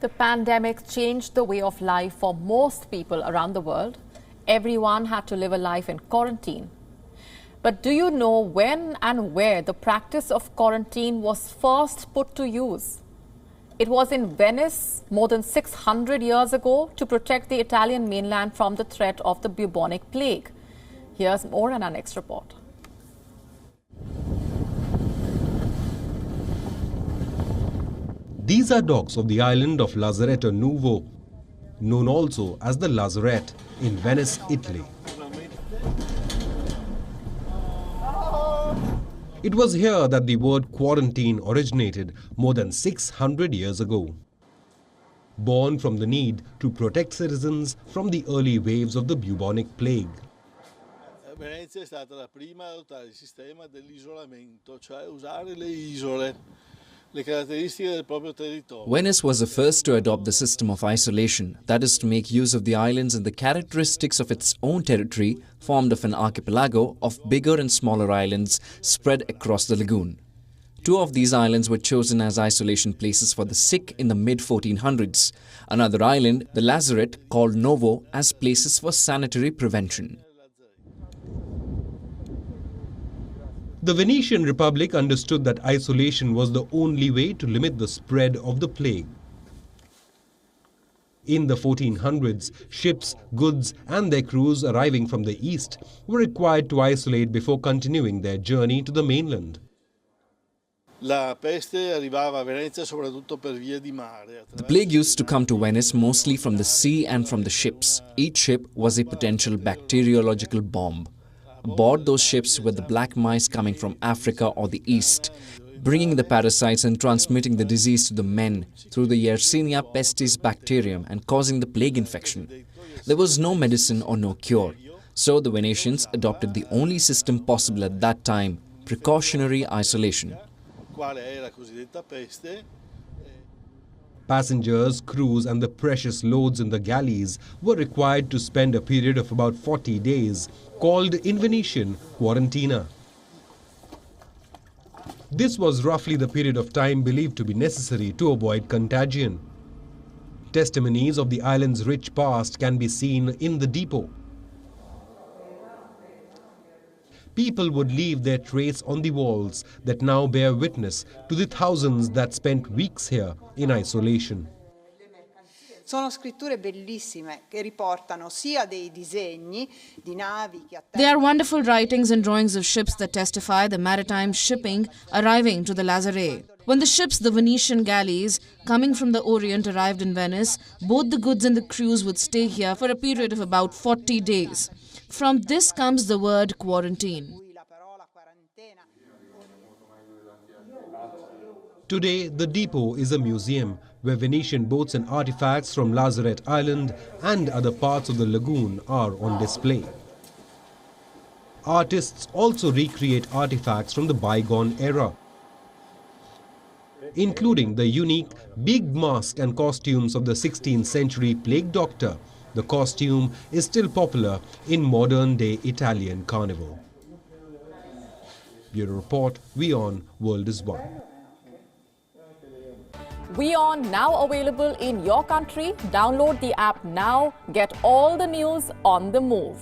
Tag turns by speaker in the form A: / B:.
A: The pandemic changed the way of life for most people around the world. Everyone had to live a life in quarantine. But do you know when and where the practice of quarantine was first put to use? It was in Venice more than 600 years ago to protect the Italian mainland from the threat of the bubonic plague. Here's more in our next report.
B: These are docks of the island of Lazaretto Nuovo, known also as the Lazaret in Venice, Italy. It was here that the word quarantine originated more than 600 years ago. Born from the need to protect citizens from the early waves of the bubonic plague.
C: Venice è stata la prima ad adottare il sistema dell'isolamento, cioè usare le isole.
D: Venice was the first to adopt the system of isolation, that is to make use of the islands and the characteristics of its own territory, formed of an archipelago of bigger and smaller islands spread across the lagoon. Two of these islands were chosen as isolation places for the sick in the mid-1400s. Another island, the Lazaret, called Novo, as places for sanitary prevention.
B: The Venetian Republic understood that isolation was the only way to limit the spread of the plague. In the 1400s, ships, goods and their crews arriving from the east were required to isolate before continuing their journey to the mainland.
D: The plague used to come to Venice mostly from the sea and from the ships. Each ship was a potential bacteriological bomb. Aboard those ships were the black mice coming from Africa or the East, bringing the parasites and transmitting the disease to the men through the Yersinia pestis bacterium and causing the plague infection. There was no medicine or no cure, so the Venetians adopted the only system possible at that time, precautionary isolation.
B: Passengers, crews and the precious loads in the galleys were required to spend a period of about 40 days, called in Venetian quarantina. This was roughly the period of time believed to be necessary to avoid contagion. Testimonies of the island's rich past can be seen in the depot. People would leave their trace on the walls that now bear witness to the thousands that spent weeks here in isolation.
E: Sono scritture bellissime che riportano sia dei disegni di navi che
F: They are wonderful writings and drawings of ships that testify the maritime shipping arriving to the Lazaret. When the ships, the Venetian galleys, coming from the Orient arrived in Venice, both the goods and the crews would stay here for a period of about 40 days. From this comes the word quarantine.
B: Today, the depot is a museum where Venetian boats and artifacts from Lazaret Island and other parts of the lagoon are on display. Artists also recreate artifacts from the bygone era, including the unique big mask and costumes of the 16th century plague doctor. The costume is still popular in modern-day Italian carnival. Bureau Report, WION World is One.
A: WION now available in your country. Download the app now. Get all the news on the move.